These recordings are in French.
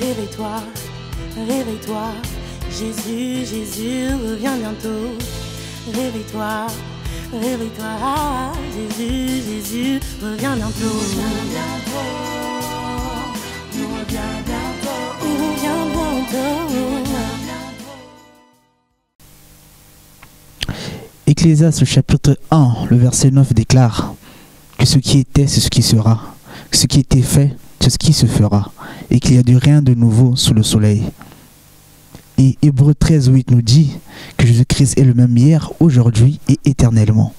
Réveille-toi, réveille-toi, Jésus, Jésus revient bientôt. Réveille-toi, réveille-toi, Jésus, Jésus revient bientôt. Il revient bientôt, il revient bientôt, il revient bientôt. Ecclésiaste chapitre 1, le verset 9 déclare que ce qui était, c'est ce qui sera. Que ce qui était fait, c'est ce qui se fera. Et qu'il n'y a de rien de nouveau sous le soleil. Et Hébreux 13, 8 nous dit que Jésus-Christ est le même hier, aujourd'hui et éternellement.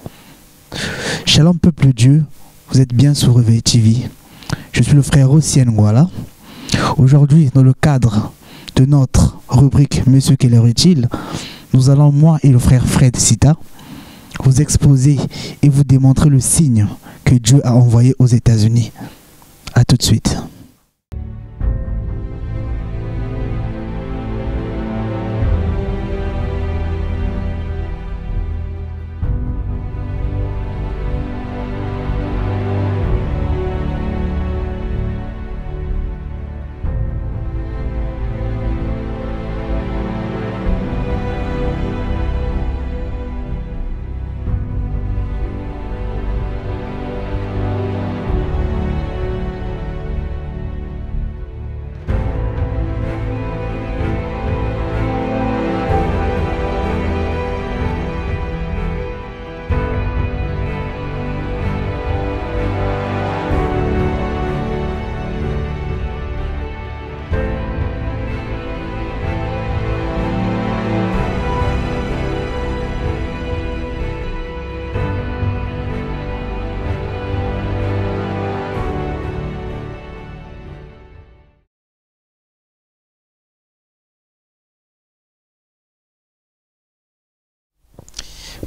Shalom peuple de Dieu, vous êtes bien sur Réveil TV. Je suis le frère Ossien Ngwala. Aujourd'hui, dans le cadre de notre rubrique Monsieur quelle heure est-il, nous allons, moi et le frère Fred Sita, vous exposer et vous démontrer le signe que Dieu a envoyé aux États-Unis. A tout de suite.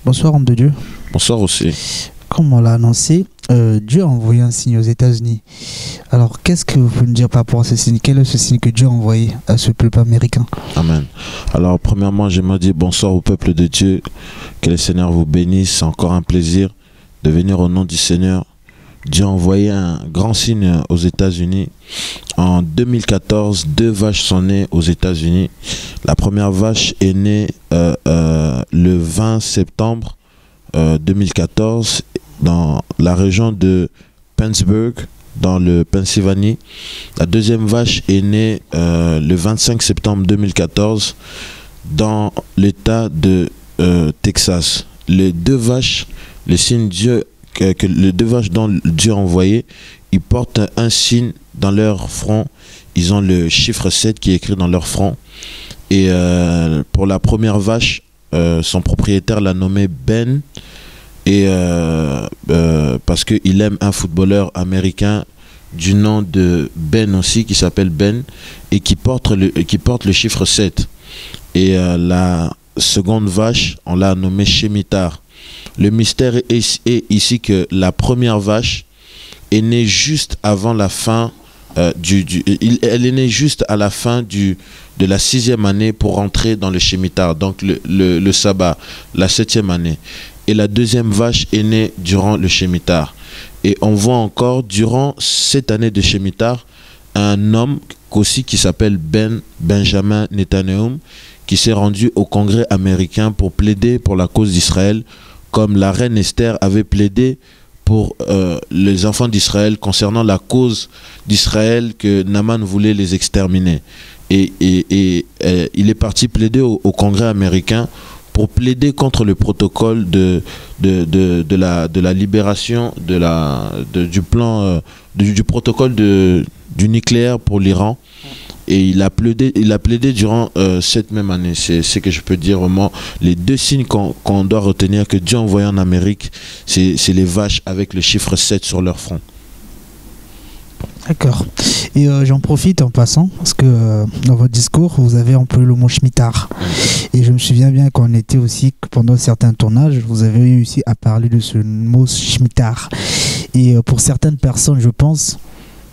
Bonsoir homme de Dieu. Bonsoir aussi. Comme on l'a annoncé, Dieu a envoyé un signe aux États-Unis. Alors qu'est-ce que vous pouvez nous dire par rapport à ce signe? Quel est ce signe que Dieu a envoyé à ce peuple américain? Amen. Alors premièrement, j'aimerais dire bonsoir au peuple de Dieu. Que le Seigneur vous bénisse. C'est encore un plaisir de venir au nom du Seigneur. Dieu a envoyé un grand signe aux États-Unis. En 2014, 2 vaches sont nées aux États-Unis. La première vache est née le 20 septembre 2014 dans la région de Pittsburgh, dans le Pennsylvanie. La deuxième vache est née le 25 septembre 2014 dans l'État de Texas. Les 2 vaches, le signe Dieu que les 2 vaches dont Dieu a envoyé, ils portent un signe dans leur front. Ils ont le chiffre 7 qui est écrit dans leur front. Et pour la première vache, son propriétaire l'a nommé Ben. Et parce qu'il aime un footballeur américain du nom de Ben aussi, qui s'appelle Ben, et qui porte le chiffre 7. Et la seconde vache, on l'a nommée Shemitah. Le mystère est ici que la première vache est née juste avant la fin elle est née juste à la fin de la 6e année pour rentrer dans le Shemitah, donc le sabbat, la 7e année. Et la deuxième vache est née durant le Shemitah. Et on voit encore durant cette année de Shemitah un homme aussi qui s'appelle Benjamin Netanyahu, qui s'est rendu au Congrès américain pour plaider pour la cause d'Israël, comme la reine Esther avait plaidé pour les enfants d'Israël concernant la cause d'Israël que Naaman voulait les exterminer. Et il est parti plaider au Congrès américain pour plaider contre le protocole de la libération du plan du protocole du nucléaire pour l'Iran. Et il a plaidé durant cette même année. C'est ce que je peux dire vraiment. Les 2 signes qu'on doit retenir que Dieu a envoyé en Amérique, c'est les vaches avec le chiffre 7 sur leur front. D'accord. Et j'en profite en passant, parce que dans votre discours, vous avez employé le mot Shemitah. Et je me souviens bien qu'on était aussi, pendant certains tournages, vous avez réussi à parler de ce mot Shemitah. Et pour certaines personnes, je pense,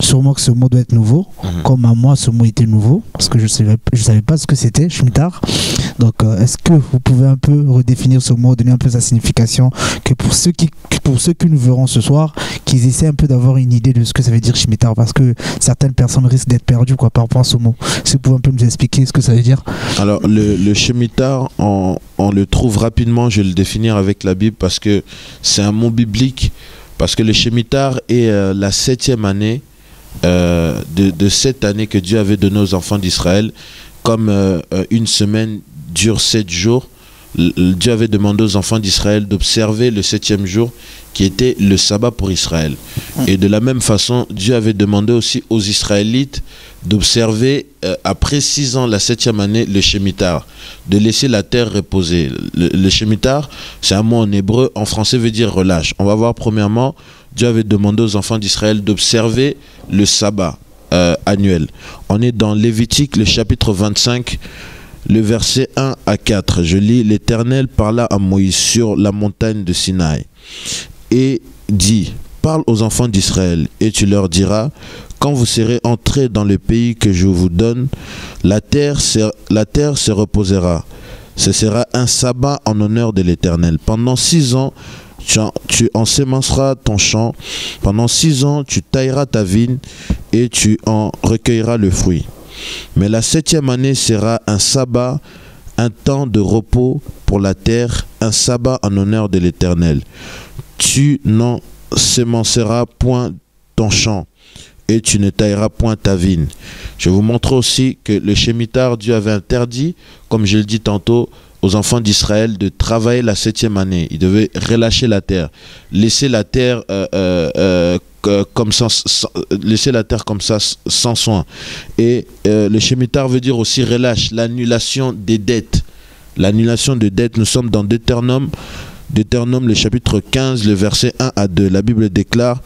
sûrement que ce mot doit être nouveau, comme à moi ce mot était nouveau, parce que je savais pas ce que c'était, Shemitah. Donc est-ce que vous pouvez un peu redéfinir ce mot, donner un peu sa signification, que pour ceux qui nous verront ce soir, qu'ils essaient un peu d'avoir une idée de ce que ça veut dire Shemitah, parce que certaines personnes risquent d'être perdues par rapport à ce mot. Si vous pouvez un peu nous expliquer ce que ça veut dire. Alors le Shemitah, on le trouve rapidement, je vais le définir avec la Bible, parce que c'est un mot biblique, parce que le Shemitah est la 7e année de cette année que Dieu avait donnée aux enfants d'Israël. Comme une semaine dure 7 jours, Dieu avait demandé aux enfants d'Israël d'observer le 7e jour qui était le sabbat pour Israël. Et de la même façon, Dieu avait demandé aussi aux Israélites d'observer après 6 ans, la 7e année, le Shemitah, de laisser la terre reposer. Le Shemitah, c'est un mot en hébreu, en français veut dire relâche. On va voir premièrement, Dieu avait demandé aux enfants d'Israël d'observer le sabbat annuel. On est dans Lévitique, le chapitre 25, le verset 1 à 4. Je lis: l'Éternel parla à Moïse sur la montagne de Sinaï et dit: parle aux enfants d'Israël et tu leur diras: quand vous serez entrés dans le pays que je vous donne, la terre se reposera. Ce sera un sabbat en honneur de l'Éternel. Pendant 6 ans, tu ensemenceras ton champ. Pendant 6 ans, tu tailleras ta vigne et tu en recueilleras le fruit. Mais la 7e année sera un sabbat, un temps de repos pour la terre, un sabbat en honneur de l'Éternel. Tu n'ensemenceras point ton champ et tu ne tailleras point ta vigne. Je vous montre aussi que le Shemitah, Dieu avait interdit, comme je le dis tantôt, aux enfants d'Israël de travailler la 7e année. Ils devaient relâcher la terre, laisser la terre comme ça sans soin. Et le Shemitah veut dire aussi relâche, l'annulation des dettes. L'annulation des dettes, nous sommes dans Deutéronome, le chapitre 15, le verset 1 à 2. La Bible déclare: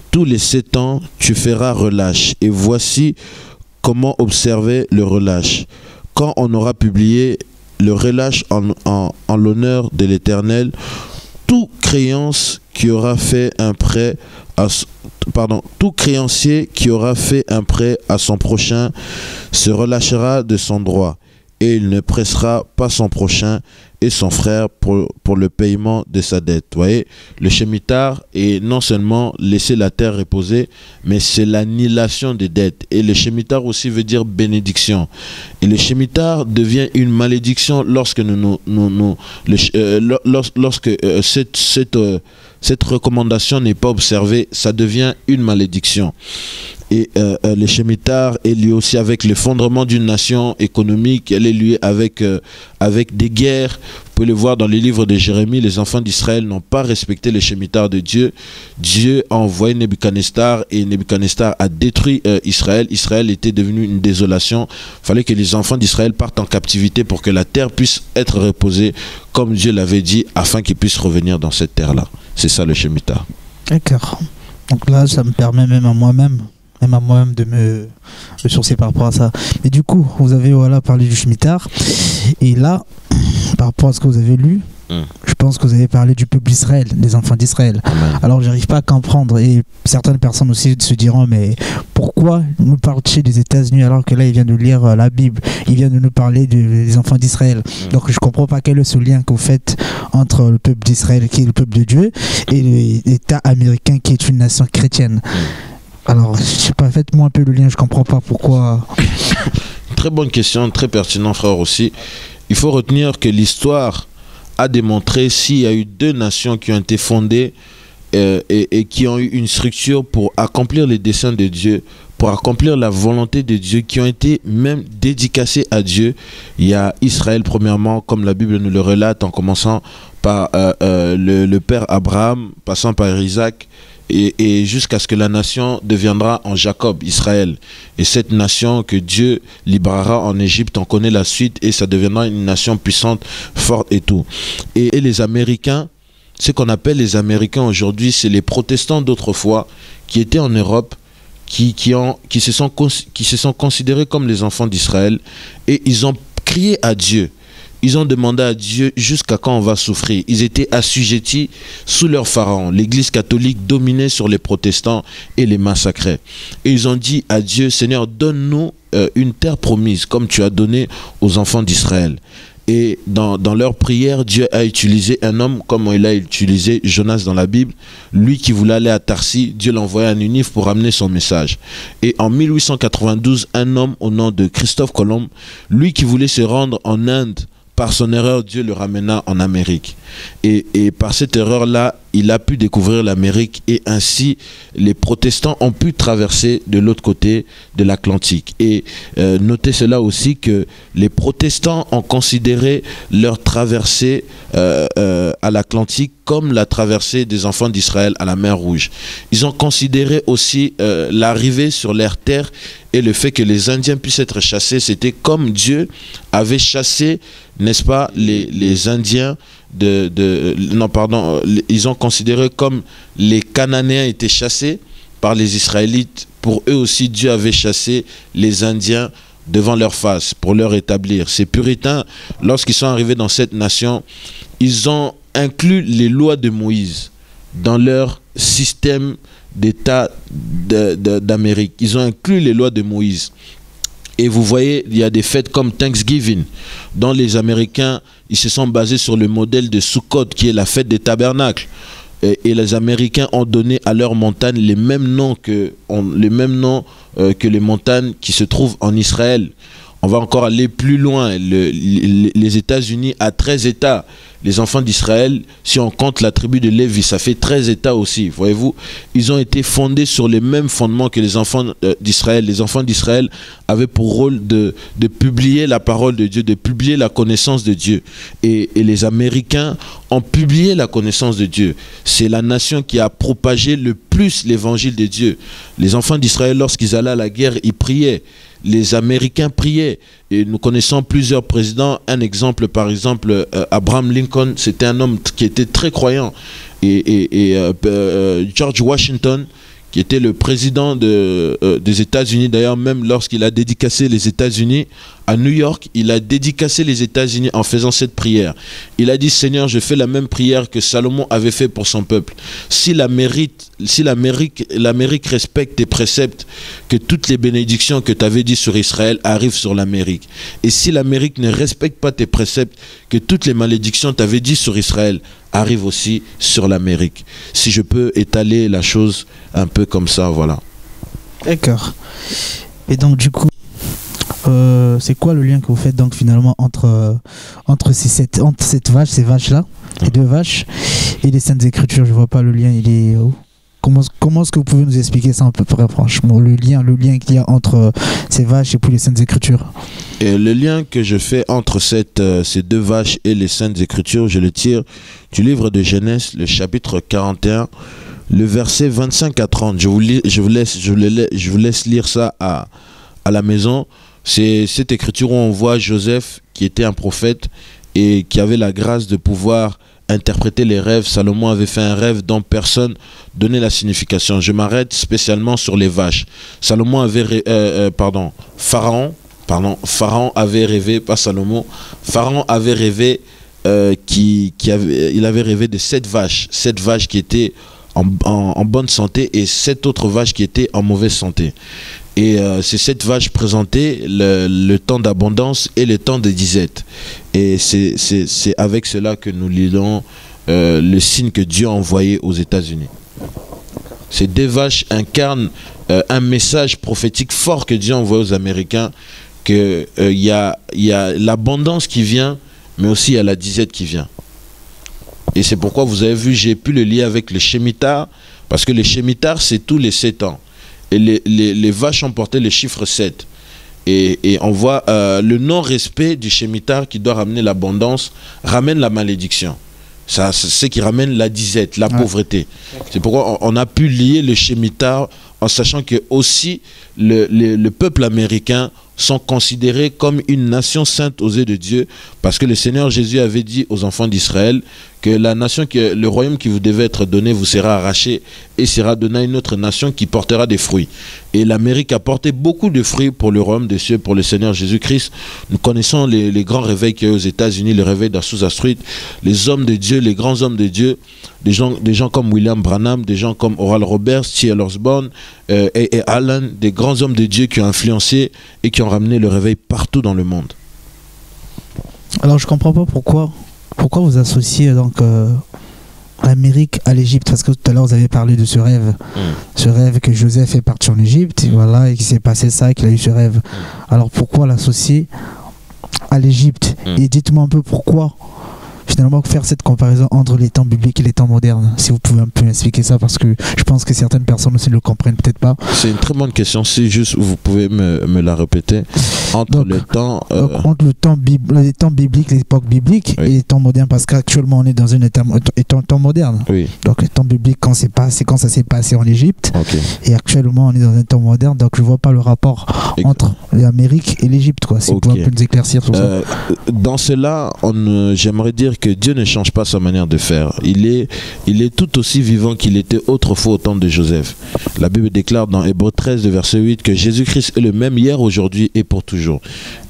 tous les 7 ans, tu feras relâche. Et voici comment observer le relâche. Quand on aura publié le relâche en l'honneur de l'Éternel, tout créancier qui aura fait un prêt à son prochain se relâchera de son droit, et il ne pressera pas son prochain et son frère pour le paiement de sa dette. Vous voyez, le Shemitah est non seulement laisser la terre reposer, mais c'est l'annulation des dettes. Et le Shemitah aussi veut dire bénédiction. Et le Shemitah devient une malédiction lorsque cette recommandation n'est pas observée. Ça devient une malédiction. Et le Shemitah est lié aussi avec l'effondrement d'une nation économique. Elle est liée avec des guerres. Vous pouvez le voir dans les livres de Jérémie. Les enfants d'Israël n'ont pas respecté le Shemitah de Dieu. Dieu a envoyé Nebuchadnezzar et Nebuchadnezzar a détruit Israël. Israël était devenu une désolation. Il fallait que les enfants d'Israël partent en captivité pour que la terre puisse être reposée comme Dieu l'avait dit, afin qu'ils puissent revenir dans cette terre-là. C'est ça le Shemitah. D'accord. Donc là, ça me permet même à moi-même de me ressourcer par rapport à ça. Mais du coup, vous avez parlé du Shemitah. Et là, par rapport à ce que vous avez lu, je pense que vous avez parlé du peuple d'Israël, des enfants d'Israël. Alors, j'arrive pas à comprendre. Et certaines personnes aussi se diront: mais pourquoi nous parler des États-Unis alors que là, il vient de lire la Bible, il vient de nous parler des enfants d'Israël. Donc, je comprends pas quel est ce lien que vous faites entre le peuple d'Israël, qui est le peuple de Dieu, et l'État américain, qui est une nation chrétienne. Alors, je sais pas, faites-moi un peu le lien, je comprends pas pourquoi. Très bonne question, très pertinent, frère, aussi. Il faut retenir que l'histoire a démontré s'il y a eu 2 nations qui ont été fondées et qui ont eu une structure pour accomplir les desseins de Dieu, pour accomplir la volonté de Dieu, qui ont été même dédicacées à Dieu. Il y a Israël, premièrement, comme la Bible nous le relate, en commençant par le père Abraham, passant par Isaac, et jusqu'à ce que la nation deviendra en Jacob, Israël. Et cette nation que Dieu libérera en Égypte, on connaît la suite, et ça deviendra une nation puissante, forte et tout. Et les Américains, ce qu'on appelle les Américains aujourd'hui, c'est les protestants d'autrefois qui étaient en Europe, qui se sont considérés comme les enfants d'Israël, et ils ont crié à Dieu. Ils ont demandé à Dieu jusqu'à quand on va souffrir. Ils étaient assujettis sous leur pharaon. L'Église catholique dominait sur les protestants et les massacrait. Et ils ont dit à Dieu, Seigneur, donne-nous une terre promise comme tu as donné aux enfants d'Israël. Et dans leur prière, Dieu a utilisé un homme comme il a utilisé Jonas dans la Bible. Lui qui voulait aller à Tarsis, Dieu l'a envoyé à Ninive pour amener son message. Et en 1892, un homme au nom de Christophe Colomb, lui qui voulait se rendre en Inde, par son erreur, Dieu le ramena en Amérique. Et par cette erreur-là, il a pu découvrir l'Amérique et ainsi les protestants ont pu traverser de l'autre côté de l'Atlantique. Et notez cela aussi que les protestants ont considéré leur traversée à l'Atlantique comme la traversée des enfants d'Israël à la mer Rouge. Ils ont considéré aussi l'arrivée sur leur terre et le fait que les Indiens puissent être chassés, c'était comme Dieu avait chassé, n'est-ce pas, les Indiens ils ont considéré comme les Cananéens étaient chassés par les Israélites. Pour eux aussi, Dieu avait chassé les Indiens devant leur face pour leur établir. Ces puritains, lorsqu'ils sont arrivés dans cette nation, ils ont inclus les lois de Moïse dans leur système d'État d'Amérique. Ils ont inclus les lois de Moïse. Et vous voyez, il y a des fêtes comme Thanksgiving, dont les Américains, ils se sont basés sur le modèle de Sukkot, qui est la fête des tabernacles. Et les Américains ont donné à leurs montagnes les mêmes noms que les montagnes qui se trouvent en Israël. On va encore aller plus loin. Les États-Unis a 13 États. Les enfants d'Israël, si on compte la tribu de Lévi, ça fait 13 États aussi. Voyez-vous, ils ont été fondés sur les mêmes fondements que les enfants d'Israël. Les enfants d'Israël avaient pour rôle de publier la parole de Dieu, de publier la connaissance de Dieu. Et les Américains ont publié la connaissance de Dieu. C'est la nation qui a propagé le plus l'évangile de Dieu. Les enfants d'Israël, lorsqu'ils allaient à la guerre, ils priaient. Les Américains priaient. Et nous connaissons plusieurs présidents. Un exemple, par exemple, Abraham Lincoln, c'était un homme qui était très croyant. Et George Washington, qui était le président des États-Unis, d'ailleurs, même lorsqu'il a dédicacé les États-Unis, à New York, il a dédicacé les États-Unis en faisant cette prière. Il a dit, Seigneur, je fais la même prière que Salomon avait fait pour son peuple. Si l'Amérique respecte tes préceptes, que toutes les bénédictions que tu avais dit sur Israël arrivent sur l'Amérique. Et si l'Amérique ne respecte pas tes préceptes, que toutes les malédictions que tu avais dit sur Israël arrivent aussi sur l'Amérique. Si je peux étaler la chose un peu comme ça, voilà. D'accord. Et donc du coup, c'est quoi le lien que vous faites donc finalement entre cette vache, ces vaches-là, les deux vaches, et les Saintes Écritures? Je vois pas le lien, il est où? Comment est-ce que vous pouvez nous expliquer ça à peu près, franchement, le lien qu'il y a entre ces vaches et puis les Saintes Écritures? Et le lien que je fais entre ces deux vaches et les Saintes Écritures, je le tire du livre de Genèse, le chapitre 41, le verset 25 à 30. Je vous laisse lire ça à la maison. C'est cette écriture où on voit Joseph, qui était un prophète et qui avait la grâce de pouvoir interpréter les rêves. Salomon avait fait un rêve dont personne donnait la signification. Je m'arrête spécialement sur les vaches. Pharaon avait rêvé, pas Salomon, Pharaon avait rêvé, il avait rêvé de 7 vaches qui étaient en bonne santé et 7 autres vaches qui étaient en mauvaise santé. Et ces 7 vaches présentaient le temps d'abondance et le temps de disette. Et c'est avec cela que nous lisons le signe que Dieu a envoyé aux États-Unis. Ces 2 vaches incarnent un message prophétique fort que Dieu a envoyé aux Américains, qu'il y a l'abondance qui vient, mais aussi il y a la disette qui vient. Et c'est pourquoi vous avez vu, j'ai pu le lier avec le Shemitah, parce que le Shemitah, c'est tous les 7 ans. Et les vaches ont porté le chiffre 7. Et on voit le non-respect du Shemitah qui doit ramener l'abondance, ramène la malédiction. C'est ce qui ramène la disette, la pauvreté. C'est pourquoi on a pu lier le Shemitah en sachant que aussi le peuple américain sont considérés comme une nation sainte aux yeux de Dieu, parce que le Seigneur Jésus avait dit aux enfants d'Israël que la nation, le royaume qui vous devait être donné vous sera arraché et sera donné à une autre nation qui portera des fruits. Et l'Amérique a porté beaucoup de fruits pour le royaume des cieux, pour le Seigneur Jésus-Christ. Nous connaissons les grands réveils qu'il y a aux États-Unis, le réveil d'Azusa Street, les hommes de Dieu, les grands hommes de Dieu, des gens comme William Branham, des gens comme Oral Roberts, T.L. Osborne et Allen, des grands hommes de Dieu qui ont influencé et qui ont ramené le réveil partout dans le monde. Alors je comprends pas pourquoi vous associez donc l'Amérique à l'Égypte, parce que tout à l'heure vous avez parlé de ce rêve, ce rêve que Joseph est parti en Égypte, et voilà, et qu'il s'est passé ça, qu'il a eu ce rêve. Alors pourquoi l'associer à l'Égypte? Et dites-moi un peu pourquoi finalement faire cette comparaison entre les temps bibliques et les temps modernes, si vous pouvez un peu m'expliquer ça, parce que je pense que certaines personnes aussi ne le comprennent peut-être pas. C'est une très bonne question, si juste vous pouvez me la répéter. Entre les temps les temps bibliques, l'époque biblique, et les temps modernes, parce qu'actuellement on est dans un temps moderne. Oui. Donc les temps bibliques, quand ça s'est passé en Égypte, et actuellement on est dans un temps moderne, donc je vois pas le rapport entre l'Amérique et l'Égypte, quoi. Si vous pouvez un peu nous éclaircir sur ça. Dans cela, j'aimerais dire que Dieu ne change pas sa manière de faire. Il est tout aussi vivant qu'il était autrefois au temps de Joseph. La Bible déclare dans Hébreux 13, verset 8, que Jésus-Christ est le même hier, aujourd'hui et pour toujours.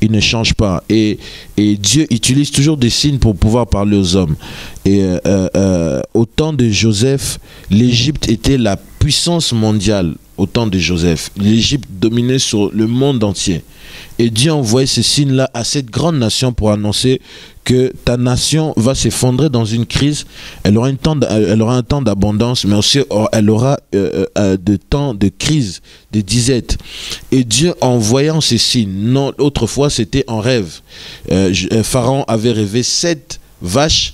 Il ne change pas. Et Dieu utilise toujours des signes pour pouvoir parler aux hommes. Et au temps de Joseph, l'Égypte était la puissance mondiale. Au temps de Joseph, l'Égypte dominait sur le monde entier. Et Dieu envoyait ces signes-là à cette grande nation pour annoncer que ta nation va s'effondrer dans une crise. Elle aura un temps d'abondance, mais aussi elle aura de temps de crise, de disette. Et Dieu, en voyant ces signes, non, autrefois c'était en rêve. Pharaon avait rêvé 7 vaches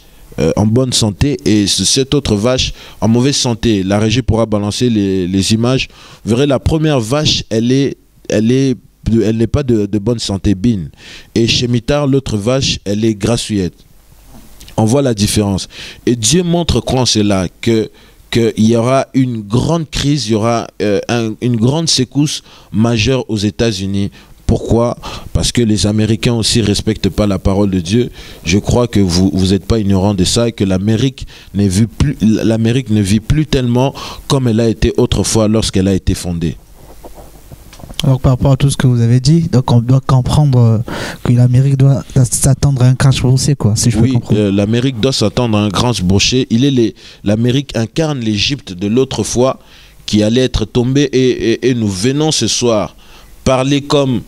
en bonne santé et cette autre vache en mauvaise santé. La régie pourra balancer les images. Vous verrez, la première vache, elle n'est pas de bonne santé, bine. Et Shemitah, l'autre vache, elle est grassouillette. On voit la différence. Et Dieu montre quand c'est là qu'il y aura une grande crise, il y aura une grande secousse majeure aux États-Unis. Pourquoi? Parce que les Américains aussi ne respectent pas la parole de Dieu. Je crois que vous n'êtes pas ignorant de ça et que l'Amérique ne vit plus tellement comme elle a été autrefois lorsqu'elle a été fondée. Donc par rapport à tout ce que vous avez dit, donc on doit comprendre que l'Amérique doit s'attendre à un crash boursier, quoi, si je peux comprendre. Oui, l'Amérique doit s'attendre à un crash boursier. L'Amérique incarne l'Égypte de l'autrefois qui allait être tombée et nous venons ce soir parler comme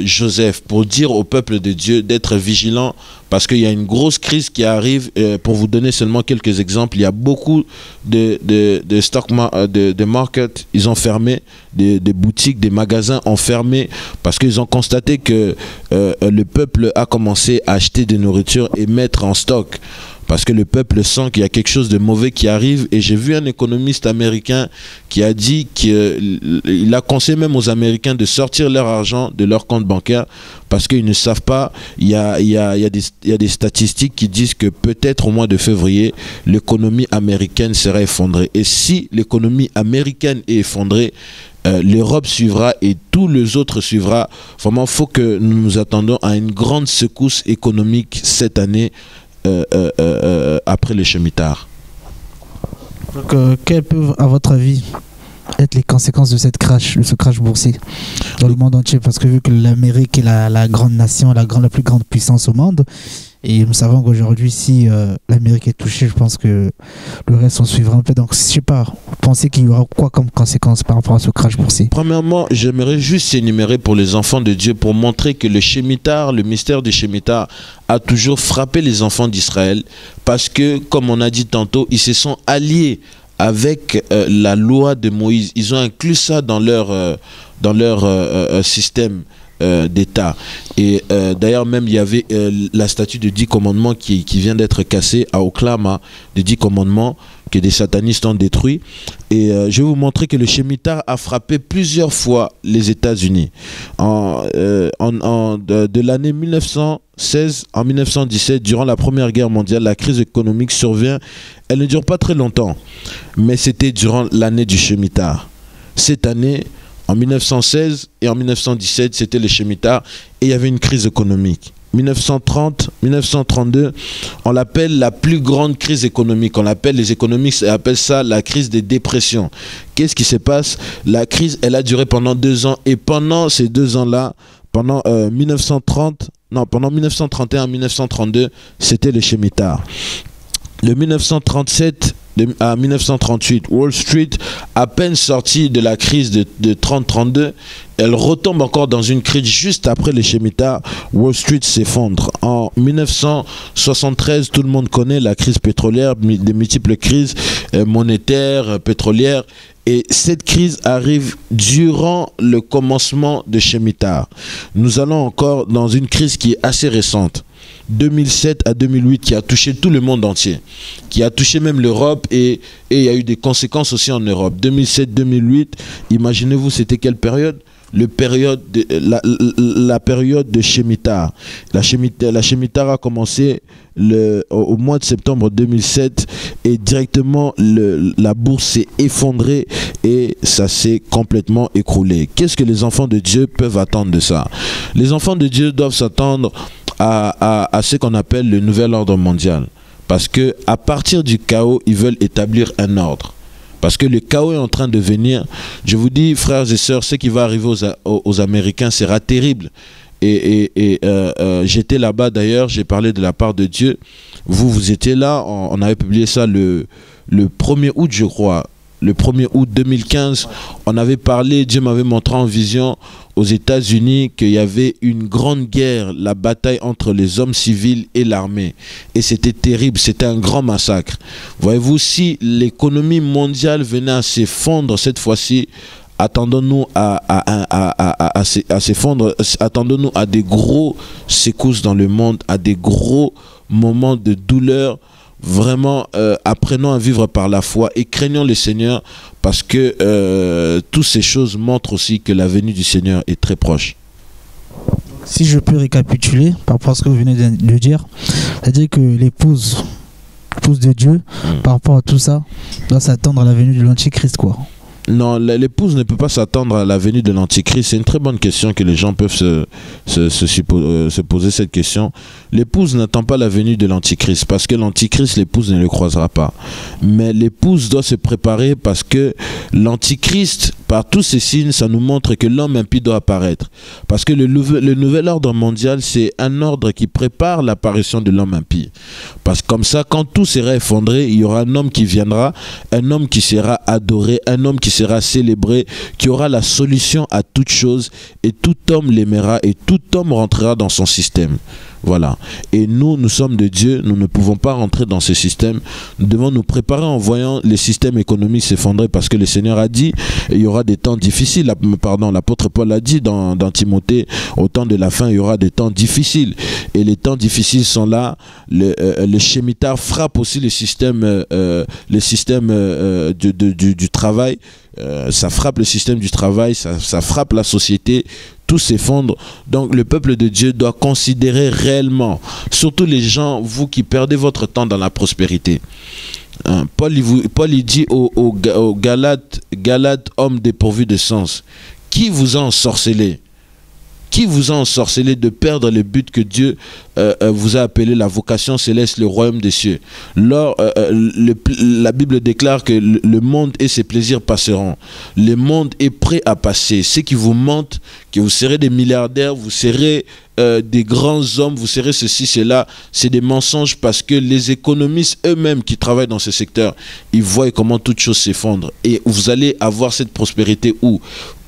Joseph pour dire au peuple de Dieu d'être vigilant parce qu'il y a une grosse crise qui arrive. Pour vous donner seulement quelques exemples, il y a beaucoup de stock de market, ils ont fermé, des boutiques, des magasins ont fermé parce qu'ils ont constaté que le peuple a commencé à acheter des nourritures et mettre en stock. Parce que le peuple sent qu'il y a quelque chose de mauvais qui arrive. Et j'ai vu un économiste américain qui a dit qu'il a conseillé même aux Américains de sortir leur argent de leur compte bancaire parce qu'ils ne savent pas. Il y a des statistiques qui disent que peut-être au mois de février, l'économie américaine sera effondrée. Et si l'économie américaine est effondrée, l'Europe suivra et tous les autres suivra. Vraiment, il faut que nous nous attendons à une grande secousse économique cette année. Après les Shemitah. Donc, quelles peuvent, à votre avis, être les conséquences de ce crash boursier dans le monde entier? Parce que vu que l'Amérique est la grande nation, la plus grande puissance au monde, et nous savons qu'aujourd'hui, si l'Amérique est touchée, je pense que le reste en suivra un peu. Donc, je ne sais pas, vous pensez qu'il y aura quoi comme conséquence par rapport à ce crash boursier? Premièrement, j'aimerais juste énumérer pour les enfants de Dieu pour montrer que le Shemitah, le mystère du Shemitah a toujours frappé les enfants d'Israël parce que, comme on a dit tantôt, ils se sont alliés avec la loi de Moïse. Ils ont inclus ça dans leur système d'État. Et d'ailleurs même il y avait la statue de 10 commandements qui vient d'être cassée à Oklahoma, de 10 commandements que des satanistes ont détruits. Et je vais vous montrer que le Shemitah a frappé plusieurs fois les États-Unis. De l'année 1916 en 1917, durant la Première Guerre mondiale, la crise économique survient. Elle ne dure pas très longtemps, mais c'était durant l'année du Shemitah. Cette année, En 1916 et en 1917, c'était les Shemitah et il y avait une crise économique. 1930, 1932, on l'appelle la plus grande crise économique. Les économistes appellent ça la crise des dépressions. Qu'est-ce qui se passe? La crise, elle a duré pendant 2 ans et pendant ces 2 ans-là, pendant 1931 à 1932, c'était les Shemitah. De 1937 à 1938, Wall Street, à peine sortie de la crise de 30-32, elle retombe encore dans une crise juste après les Shemitah. Wall Street s'effondre. En 1973, tout le monde connaît la crise pétrolière, des multiples crises monétaires, pétrolières. Et cette crise arrive durant le commencement de Shemitah. Nous allons encore dans une crise qui est assez récente. 2007 à 2008, qui a touché tout le monde entier, qui a touché même l'Europe, et il y a eu des conséquences aussi en Europe. 2007-2008, imaginez-vous, c'était quelle période? La période de Shemitah. La Shemitah a commencé au mois de septembre 2007 et directement la bourse s'est effondrée et ça s'est complètement écroulé. Qu'est-ce que les enfants de Dieu peuvent attendre de ça? Les enfants de Dieu doivent s'attendre à ce qu'on appelle le nouvel ordre mondial. Parce que à partir du chaos, ils veulent établir un ordre. Parce que le chaos est en train de venir. Je vous dis, frères et sœurs, ce qui va arriver aux Américains sera terrible. J'étais là-bas d'ailleurs, j'ai parlé de la part de Dieu. Vous étiez là, on avait publié ça le 1er août, je crois. Le 1er août 2015, on avait parlé, Dieu m'avait montré en vision aux États-Unis qu'il y avait une grande guerre, la bataille entre les hommes civils et l'armée. Et c'était terrible, c'était un grand massacre. Voyez-vous, si l'économie mondiale venait à s'effondre cette fois-ci, attendons-nous à s'effondre, attendons-nous à des gros secousses dans le monde, à des gros moments de douleur. Vraiment, apprenons à vivre par la foi et craignons le Seigneur, parce que toutes ces choses montrent aussi que la venue du Seigneur est très proche. Si je peux récapituler par rapport à ce que vous venez de dire, c'est-à-dire que l'épouse de Dieu, par rapport à tout ça, doit s'attendre à la venue de l'Antichrist, quoi. Non, l'épouse ne peut pas s'attendre à la venue de l'Antichrist. C'est une très bonne question que les gens peuvent se poser cette question. L'épouse n'attend pas la venue de l'Antichrist parce que l'Antichrist, l'épouse ne le croisera pas. Mais l'épouse doit se préparer parce que l'Antichrist, par tous ces signes, ça nous montre que l'homme impie doit apparaître. Parce que le nouvel ordre mondial, c'est un ordre qui prépare l'apparition de l'homme impie. Parce que comme ça, quand tout sera effondré, il y aura un homme qui viendra, un homme qui sera adoré, un homme qui sera célébré, qui aura la solution à toute chose, et tout homme l'aimera et tout homme rentrera dans son système. Voilà. Et nous sommes de Dieu, nous ne pouvons pas rentrer dans ce système. Nous devons nous préparer en voyant les systèmes économiques s'effondrer, parce que le Seigneur a dit, il y aura des temps difficiles. Pardon, l'apôtre Paul a dit dans Timothée, au temps de la fin, il y aura des temps difficiles. Et les temps difficiles sont là. Le Shemitah frappe aussi le système du travail. Ça frappe le système du travail, ça frappe la société. Tout s'effondre. Donc le peuple de Dieu doit considérer réellement, surtout les gens, vous qui perdez votre temps dans la prospérité. Paul il dit aux Galates, hommes dépourvus de sens, qui vous a ensorcelé? Qui vous a ensorcelé de perdre le but que Dieu vous a appelé, la vocation céleste, le royaume des cieux? La Bible déclare que le monde et ses plaisirs passeront. Le monde est prêt à passer. Ceux qui vous mentent, que vous serez des milliardaires, vous serez des grands hommes, vous serez ceci, cela, c'est des mensonges, parce que les économistes eux-mêmes qui travaillent dans ce secteur, ils voient comment toute chose s'effondre. Et vous allez avoir cette prospérité où?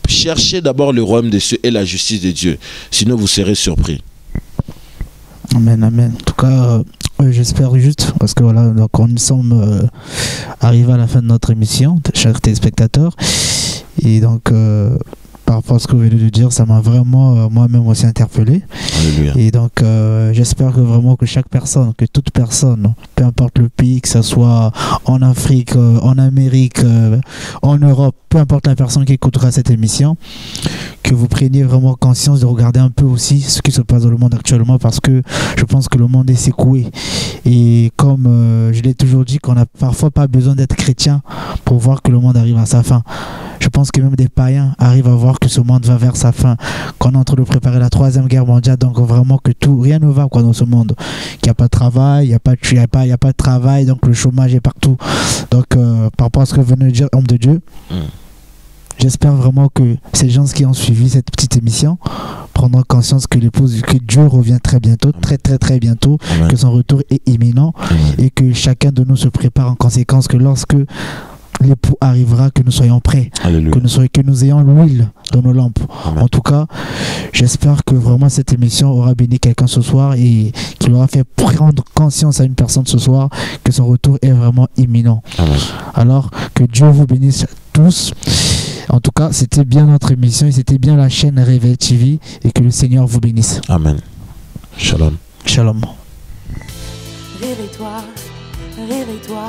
Cherchez d'abord le royaume des cieux et la justice de Dieu. Sinon, vous serez surpris. Amen, amen. En tout cas, j'espère juste, parce que voilà, donc nous sommes arrivés à la fin de notre émission, chers téléspectateurs. Et donc, par rapport à ce que vous venez de dire, ça m'a vraiment moi-même aussi interpellé. Alléluia. Et donc, j'espère que vraiment que chaque personne, que toute personne, peu importe le pays, que ce soit en Afrique, en Amérique, en Europe, peu importe la personne qui écoutera cette émission, que vous preniez vraiment conscience de regarder un peu aussi ce qui se passe dans le monde actuellement, parce que je pense que le monde est secoué. Et comme je l'ai toujours dit, qu'on n'a parfois pas besoin d'être chrétien pour voir que le monde arrive à sa fin. Je pense que même des païens arrivent à voir que ce monde va vers sa fin, qu'on est en train de préparer la 3e guerre mondiale, donc vraiment que rien ne va quoi dans ce monde, qu'il n'y a pas de travail, il n'y a pas de travail, donc le chômage est partout. Donc par rapport à ce que venait de dire l'homme de Dieu, j'espère vraiment que ces gens qui ont suivi cette petite émission prendront conscience que Dieu revient très bientôt, très bientôt, Amen. Que son retour est imminent, Amen. Et que chacun de nous se prépare en conséquence, que lorsque l'époux arrivera, que nous soyons prêts, que nous ayons l'huile dans nos lampes. Amen. En tout cas, j'espère que vraiment cette émission aura béni quelqu'un ce soir et qu'il aura fait prendre conscience à une personne ce soir que son retour est vraiment imminent. Amen. Alors, que Dieu vous bénisse tous. En tout cas, c'était bien notre émission et c'était bien la chaîne Réveil TV, et que le Seigneur vous bénisse. Amen. Shalom. Shalom. Réveille-toi, réveille-toi.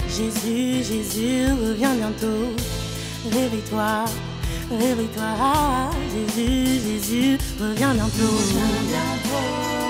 Jésus, Jésus revient bientôt. Réveille-toi, réveille-toi. Jésus, Jésus revient bientôt.